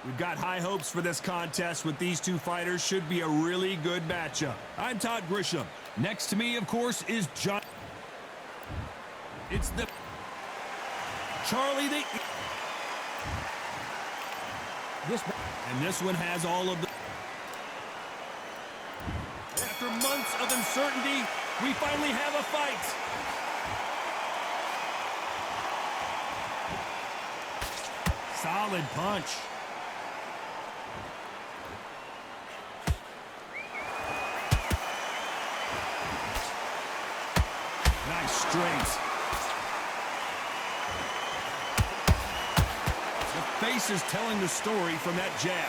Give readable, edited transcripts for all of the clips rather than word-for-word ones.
We've got high hopes for this contest with these two fighters. Should be a really good matchup. I'm Todd Grisham. Next to me, of course, is John. It's the Charlie the... And this one has all of the... After months of uncertainty, we finally have a fight. Solid punch. Nice straight. The face is telling the story from that jab.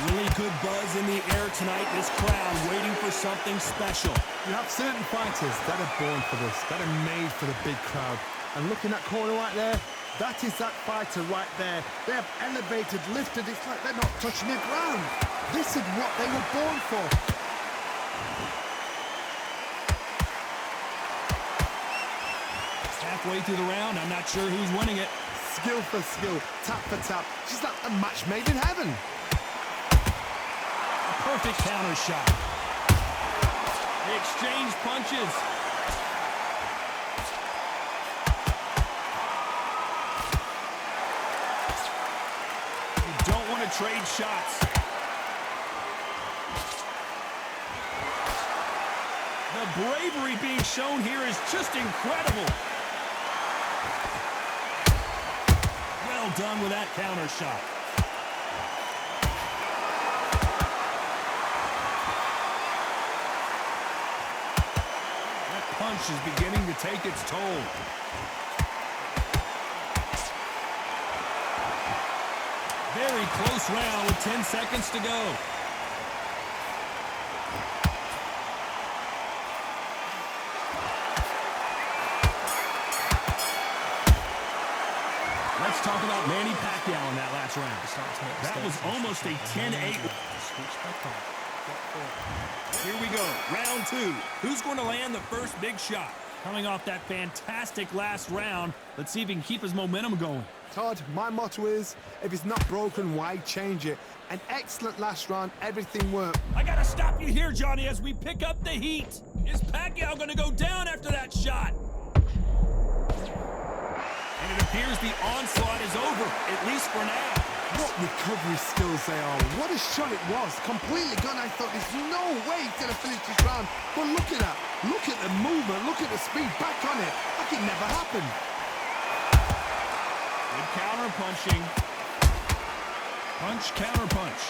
Really good buzz in the air tonight. This crowd waiting for something special. You have certain fighters that are born for this, that are made for the big crowd. And look in that corner right there, that is that fighter right there. They have elevated, lifted, it's like they're not touching the ground. This is what they were born for. Halfway through the round, I'm not sure who's winning it. Skill for skill, tap for tap. She's like a match made in heaven. Perfect counter shot. They exchange punches. You don't want to trade shots. The bravery being shown here is just incredible. Well done with that counter shot. Punch is beginning to take its toll. Very close round with 10 seconds to go. Let's talk about Manny Pacquiao in that last round. That was almost a 10-8. Here we go, round two. Who's going to land the first big shot? Coming off that fantastic last round, let's see if he can keep his momentum going. Todd, my motto is, if it's not broken, why change it? An excellent last round, everything worked. I gotta stop you here, Johnny, as we pick up the heat. Is Pacquiao gonna go down after that shot? And it appears the onslaught is over, at least for now. What recovery skills they are. What a shot it was. Completely gone. I thought there's no way he's going to finish this round. But look at that. Look at the movement. Look at the speed. Back on it. Like it never happened. Good counter punching. Punch, counter punch.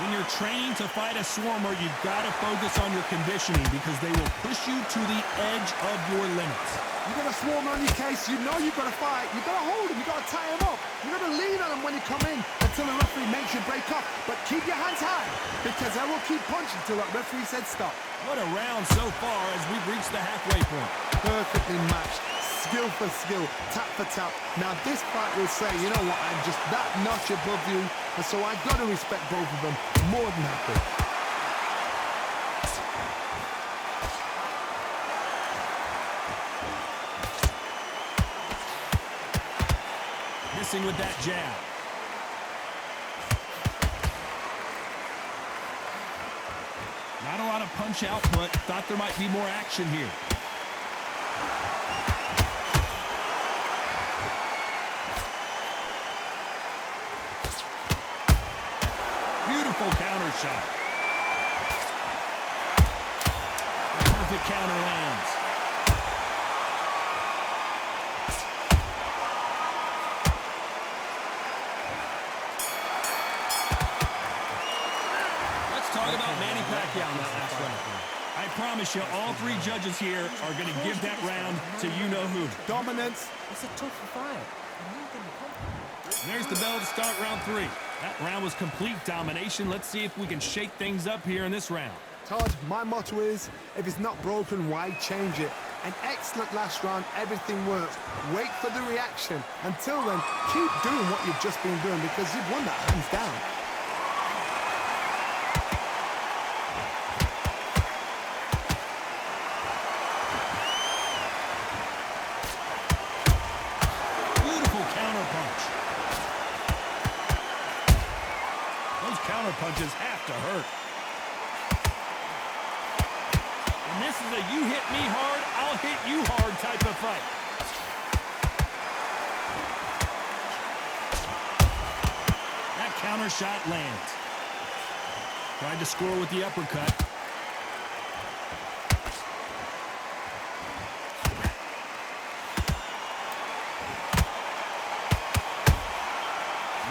When you're trained to fight a swarmer, you've got to focus on your conditioning because they will push you to the edge of your limits. You've got a swarm on your case, you know you've got to fight, you've got to hold him, you've got to tie him up, you've got to lean on him when you come in until the referee makes you break up. But keep your hands high, because I will keep punching until that referee said stop. What a round so far as we've reached the halfway point. Perfectly matched, skill for skill, tap for tap. Now this fight will say, you know what, I'm just that notch above you, and so I've got to respect both of them more than happy. With that jab. Not a lot of punch output. Thought there might be more action here. Beautiful counter shot. Perfect counter lands. I promise you, all three judges here are going to give that round to you-know-who. Dominance. It's a tough fight. There's the bell to start round three. That round was complete domination. Let's see if we can shake things up here in this round. Todd, my motto is, if it's not broken, why change it? An excellent last round, everything works. Wait for the reaction. Until then, keep doing what you've just been doing because you've won that hands down. to hurt. And this is a you hit me hard, I'll hit you hard type of fight. That counter shot lands. Tried to score with the uppercut.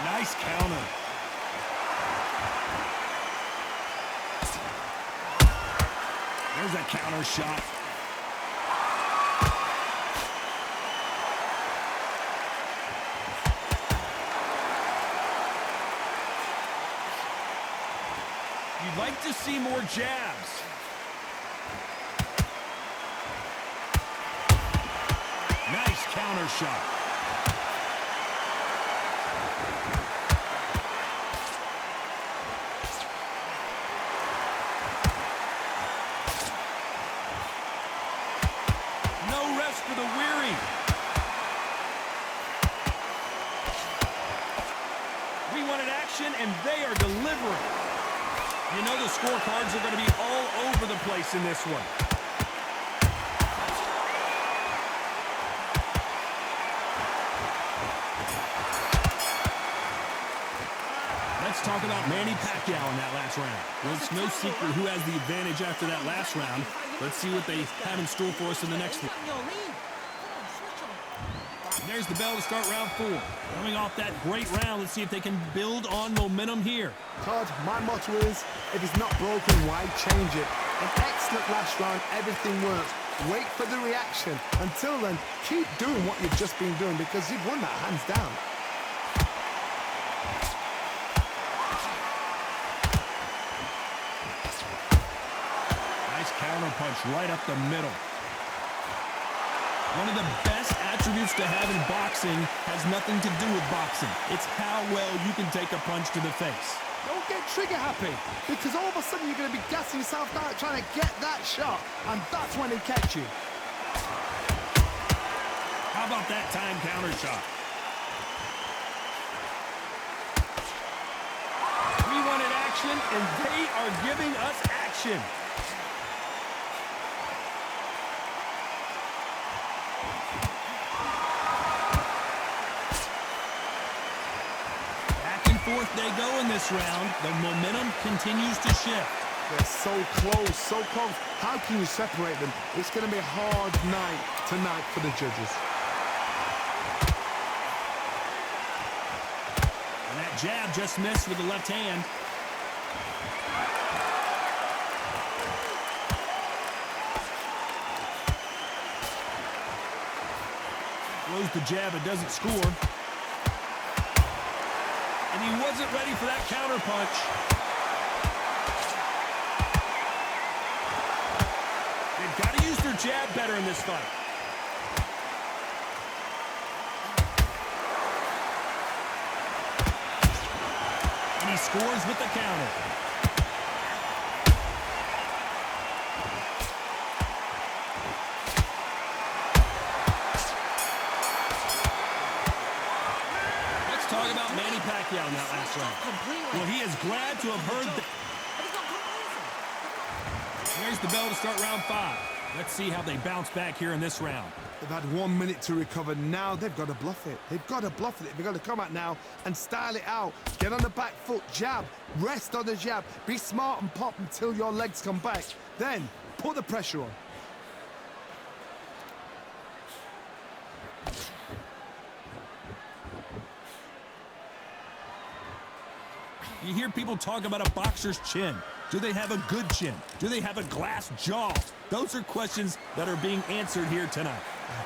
Nice counter. There's a counter shot. You'd like to see more jabs. Nice counter shot. No rest for the weary. We wanted action, and they are delivering. You know the scorecards are going to be all over the place in this one. Let's talk about Manny Pacquiao in that last round. Well, it's no secret who has the advantage after that last round. Let's see what they have in store for us in the next one. There's the bell to start round 4. Coming off that great round, let's see if they can build on momentum here. Todd, my motto is, if it's not broken, why change it? An excellent last round, everything works. Wait for the reaction. Until then, keep doing what you've just been doing because you've won that hands down. Nice counter punch right up the middle. One of the best attributes to have in boxing has nothing to do with boxing. It's how well you can take a punch to the face. Don't get trigger happy, because all of a sudden you're going to be gassing yourself out trying to get that shot, and that's when they catch you. How about that time counter shot? We wanted action, and they are giving us action. Fourth they go in this round. The momentum continues to shift. They're so close, so close. How can you separate them? It's going to be a hard night tonight for the judges. And that jab just missed with the left hand. Throws the jab, it doesn't score. And he wasn't ready for that counter punch. They've got to use their jab better in this fight. And he scores with the counter. Talk about Manny Pacquiao in that last round. Well, he is glad to have heard that. There's the bell to start round 5. Let's see how they bounce back here in this round. They've had 1 minute to recover. Now they've got to bluff it. They've got to bluff it. They've got to come out now and style it out. Get on the back foot, jab, rest on the jab. Be smart and pop until your legs come back. Then put the pressure on. You hear people talk about a boxer's chin. Do they have a good chin? Do they have a glass jaw? Those are questions that are being answered here tonight.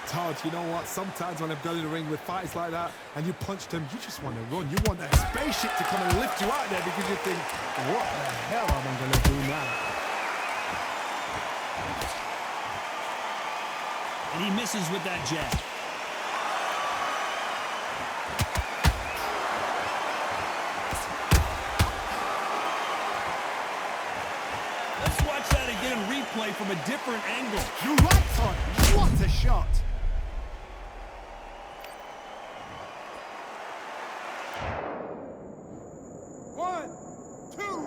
Todd, you know what? Sometimes when I've done in the ring with fights like that and you punch them, you just want to run. You want that spaceship to come and lift you out there because you think, what the hell am I going to do now? And he misses with that jab. Replay from a different angle. You're right, Todd. What a shot. One, two,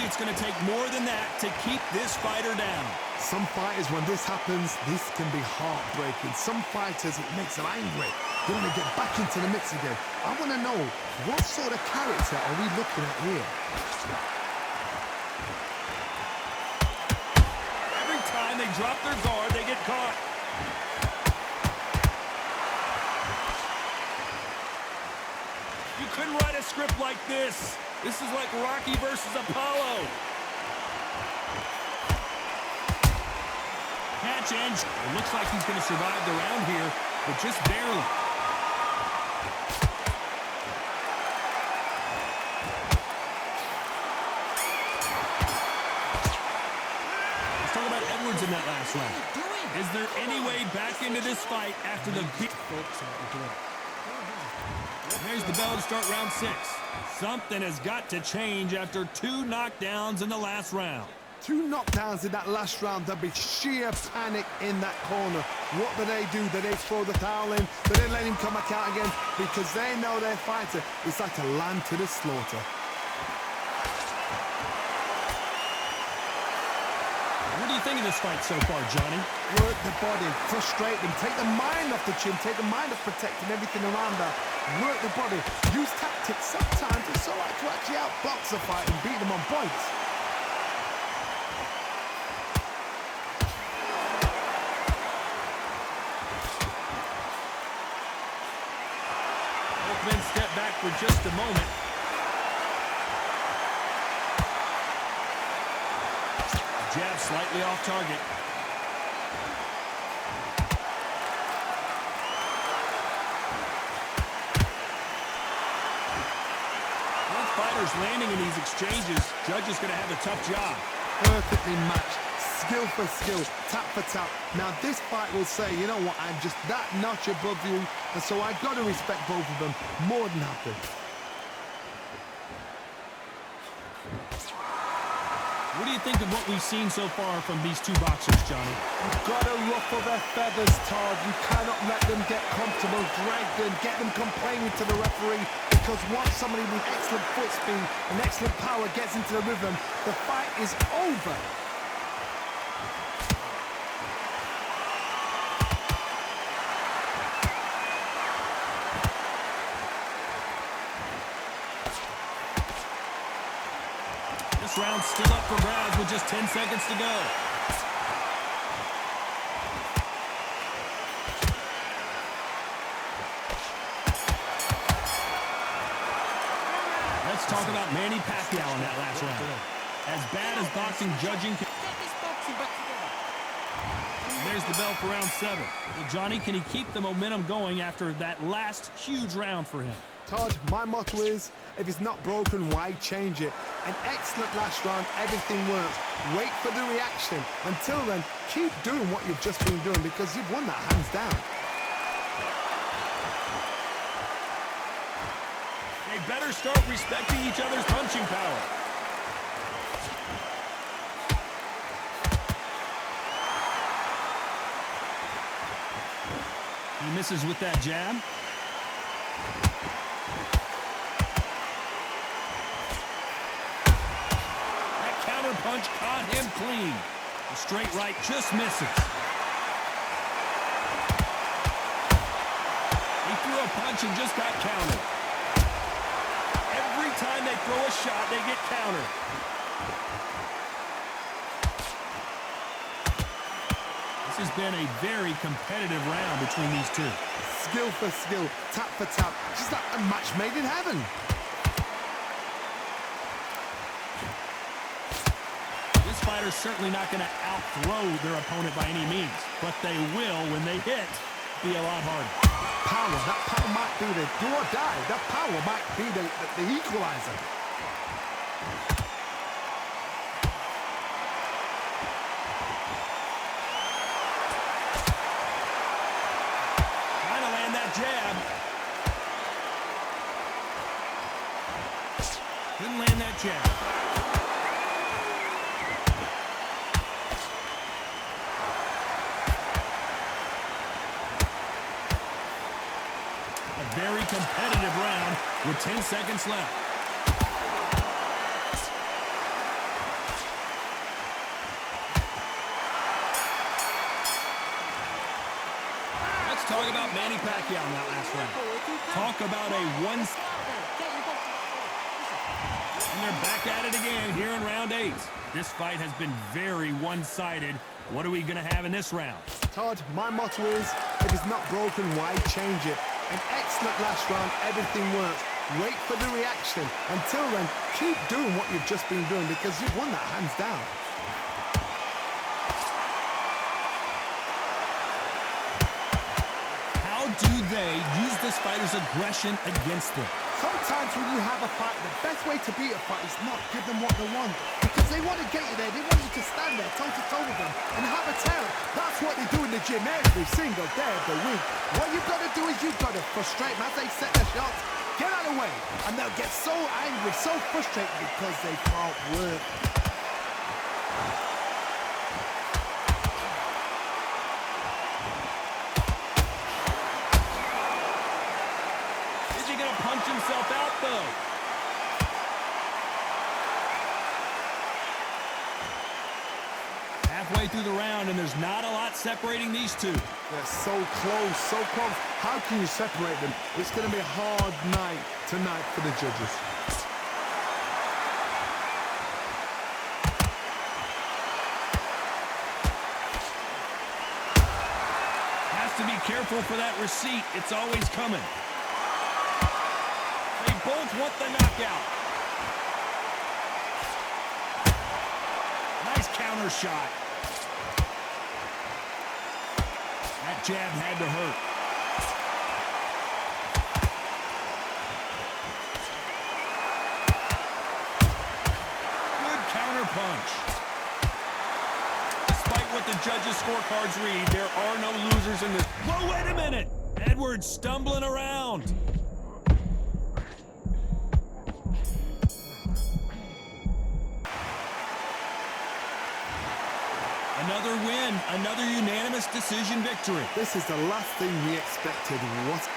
it's going to take more than that to keep this fighter down. Some fighters, when this happens, this can be heartbreaking. Some fighters, it makes them angry. They want to get back into the mix again. I want to know, what sort of character are we looking at here? Every time they drop their guard, they get caught. You couldn't write a script like this. This is like Rocky versus Apollo. Catch and it looks like he's going to survive the round here, but just barely. Let's talk about Edwards in that last round. Is there any way back into this fight after the beat? There's the bell to start round 6. Something has got to change after 2 knockdowns in the last round. 2 knockdowns in that last round. There'll be sheer panic in that corner. What do? Do they throw the towel in? Do they let him come back out again? Because they know their fighter is like a lamb to the slaughter. What do you think of this fight so far, Johnny? Work the body, frustrate them, take the mind off the chin, take the mind off protecting everything around that. Work the body, use tactics. Sometimes it's all right to actually outbox a fight and beat them on points. Both men step back for just a moment. Jab slightly off target. Both fighters landing in these exchanges. Judge is going to have a tough job. Perfectly matched, skill for skill, tap for tap. Now this fight will say, you know what, I'm just that notch above you, and so I've got to respect both of them more than happy. What do you think of what we've seen so far from these 2 boxers, Johnny? You've got to ruffle their feathers, Todd. You cannot let them get comfortable, drag them, get them complaining to the referee, because once somebody with excellent foot speed and excellent power gets into the rhythm, the fight is over. This round's still up for grabs with just 10 seconds to go. Let's talk about Manny Pacquiao in that last round. As bad as boxing judging can... There's the bell for round 7. Well, Johnny, can he keep the momentum going after that last huge round for him? Todd, my motto is, if it's not broken, why change it? An excellent last round, everything works. Wait for the reaction. Until then, keep doing what you've just been doing, because you've won that hands down. They better start respecting each other's punching power. He misses with that jab. Punch caught him clean. The straight right just misses. He threw a punch and just got countered. Every time they throw a shot, they get countered. This has been a very competitive round between these 2. Skill for skill, tap for tap. Just like a match made in heaven. Fighters certainly not going to out-throw their opponent by any means, but they will, when they hit, be a lot harder. Power, that power might be the do or die. That power might be the equalizer. Trying to land that jab. Couldn't land that jab. Very competitive round with 10 seconds left. talk about Manny Pacquiao in that last round. Talk about a one... And they're back at it again here in round 8. This fight has been very one-sided. What are we going to have in this round? Todd, my motto is, if it's not broken, why change it? An excellent last round, everything works. Wait for the reaction. Until then, keep doing what you've just been doing because you've won that hands down. How do they use this fighter's aggression against them? Sometimes when you have a fight, the best way to beat a fight is not give them what they want. Because they want to get you there. They want you to stand there toe-to-toe with them and have a terror. That's what they do in the gym every single day of the week. What you've got to do is you've got to frustrate them as they set their shots. Get out of the way. And they'll get so angry, so frustrated because they can't work. Punch himself out, though. Halfway through the round, and there's not a lot separating these two. They're so close, so close. How can you separate them? It's going to be a hard night tonight for the judges. Has to be careful for that receipt. It's always coming. Both want the knockout. Nice counter shot. That jab had to hurt. Good counter punch. Despite what the judges' scorecards read, there are no losers in this. Whoa, wait a minute. Edwards stumbling around. Another win, another unanimous decision victory. This is the last thing we expected. What?